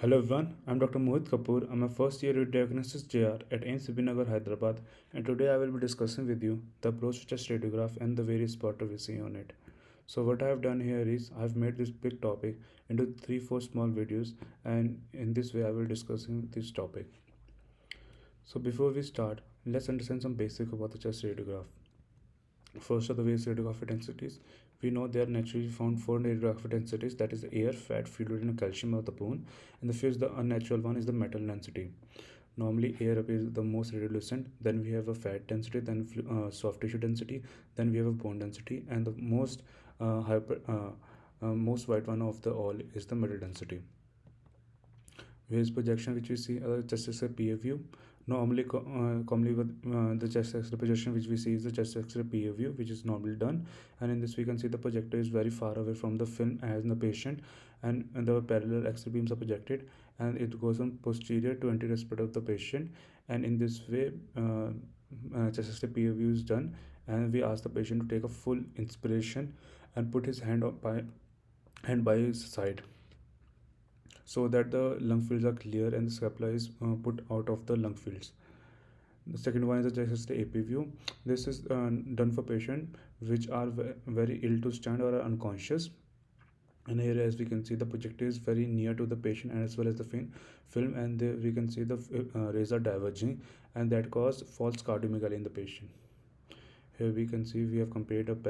Hello everyone, I'm Dr. Mohit Kapoor. I'm a first year diagnosis JR at AIIMS Bibinagar, Hyderabad, and today I will be discussing with you the approach to chest radiograph and the various part we see on it. So what I have done here is I've made this big topic into 3-4 small videos, and in this way I will discussing this topic. So before we start, let's understand some basic about the chest radiograph. First are the various radiographic densities. We know there are naturally found four radiographic densities, that is air, fat, fluid, and calcium of the bone. And the fifth, the unnatural one, is the metal density. Normally, air appears the most radiolucent. Then we have a fat density, then soft tissue density, then we have a bone density, and the most white one of the all is the metal density. Waves projection which we see chest X-ray PA view. Commonly with the chest X-ray projection which we see is the chest X-ray PA view, which is normally done. And in this we can see the projector is very far away from the film as in the patient, and the parallel X-ray beams are projected, and it goes on posterior to anti-respiratory of the patient. And in this way, chest X-ray PA view is done, and we ask the patient to take a full inspiration and put his hand by his side, so that the lung fields are clear and the scapula is put out of the lung fields. The second one is the chest AP view. This is done for patients which are very ill to stand or are unconscious. And here, as we can see, the projector is very near to the patient and as well as the film, and there we can see the rays are diverging, and that cause false cardiomegaly in the patient. Here we can see we have compared a PA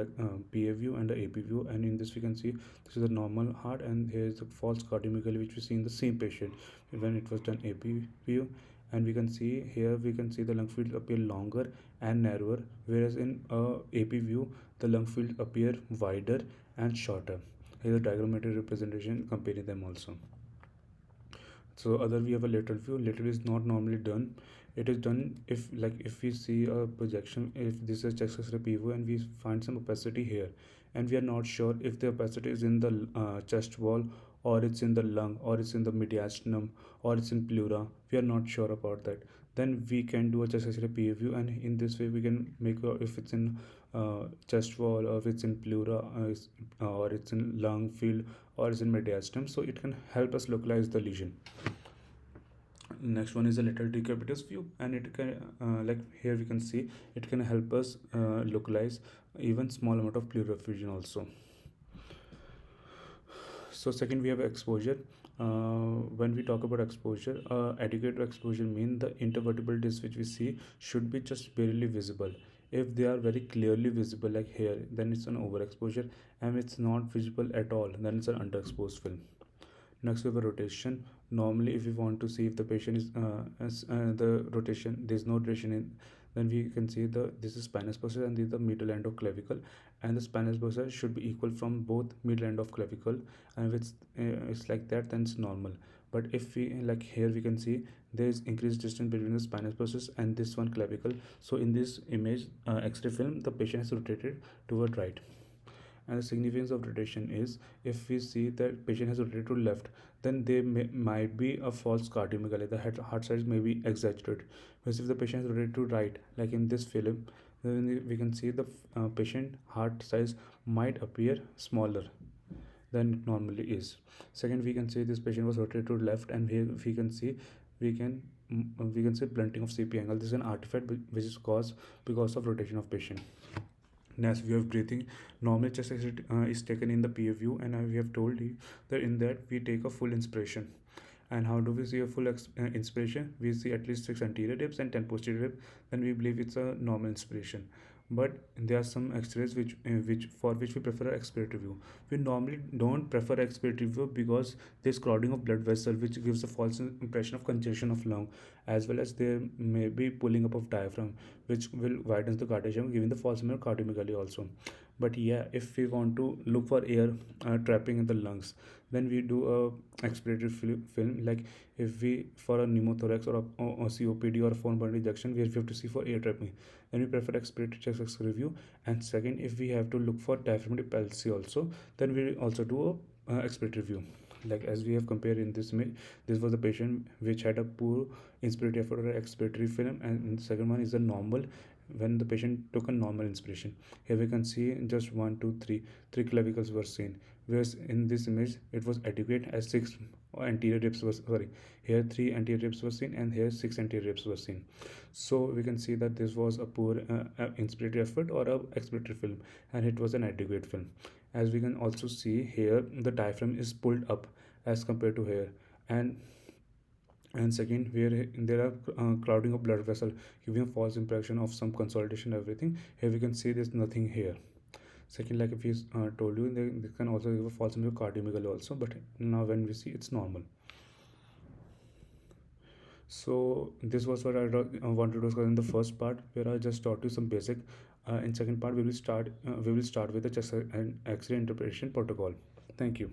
view and a AP view, and in this we can see this is a normal heart, and here is the false cardiomegaly which we see in the same patient when it was done AP view. And we can see here, we can see the lung fields appear longer and narrower, whereas in AP view the lung fields appear wider and shorter. Here is a diagrammatic representation comparing them also. So other we have a lateral view. Lateral is not normally done. It is done if we see a projection, if this is chest X-ray PVO and we find some opacity here, and we are not sure if the opacity is in the chest wall, or it's in the lung, or it's in the mediastinum, or it's in pleura. We are not sure about that. Then we can do a chest X-ray PVO, and in this way we can make if it's in chest wall, or if it's in pleura, or it's in lung field, or it's in mediastinum, so it can help us localize the lesion. Next one is a lateral decubitus view, and it can like here we can see it can help us localize even small amount of pleural effusion also. So second we have exposure. When we talk about exposure, adequate exposure mean the intervertebral discs which we see should be just barely visible. If they are very clearly visible like here, then it's an overexposure, and it's not visible at all, then it's an underexposed film. Next we have a rotation. Normally if we want to see if the patient is the rotation, there's no rotation in, then we can see this is spinous process and this is the middle end of clavicle, and the spinous process should be equal from both middle end of clavicle, and if it's like that, then it's normal. But if we like here, we can see there is increased distance between the spinous process and this one clavicle. So in this image X-ray film, the patient is rotated toward right. And the significance of rotation is, if we see that patient has rotated to left, then there might be a false cardiomegaly. The heart size may be exaggerated. Whereas if the patient has rotated to right, like in this film, then we can see the patient heart size might appear smaller than it normally is. Second, we can say this patient was rotated to left, and here we can see we can say blunting of CP angle. This is an artifact which is caused because of rotation of patient. Next we have breathing. Normally chest X-ray is taken in the PA view, and we have told you that in that we take a full inspiration. And how do we see a full inspiration? We see at least 6 anterior ribs and 10 posterior ribs, then we believe it's a normal inspiration. But there are some X-rays which we prefer expiratory view. We normally don't prefer expiratory view because there's clouding of blood vessel, which gives a false impression of congestion of lung, as well as there may be pulling up of diaphragm, which will widen the cardiac, giving the false image of cardiomegaly also. But yeah, if we want to look for air trapping in the lungs, then we do a expiratory film. Like if we for a pneumothorax or a COPD or a foreign body rejection, we have to see for air trapping, then we prefer expiratory chest X-ray review. And second, if we have to look for diaphragmatic palsy also, then we also do a expiratory review. Like as we have compared in this image, this was a patient which had a poor inspiratory effort or expiratory film, and the second one is a normal, when the patient took a normal inspiration. Here we can see just 1 2 3 three clavicles were seen, whereas in this image it was adequate as 6 anterior ribs was, sorry, here 3 anterior ribs were seen, and here 6 anterior ribs were seen. So we can see that this was a poor inspiratory effort or a expiratory film, and it was an adequate film. As we can also see here, the diaphragm is pulled up as compared to here, and second, where there are crowding of blood vessel, giving a false impression of some consolidation, everything. Here we can see there's nothing here. Second, like if we told you, they can also give a false image of cardiomegaly also, but now when we see, it's normal. So this was what I wanted to discuss in the first part, where I just taught you some basic. In second part, we will start with the chest and X-ray interpretation protocol. Thank you.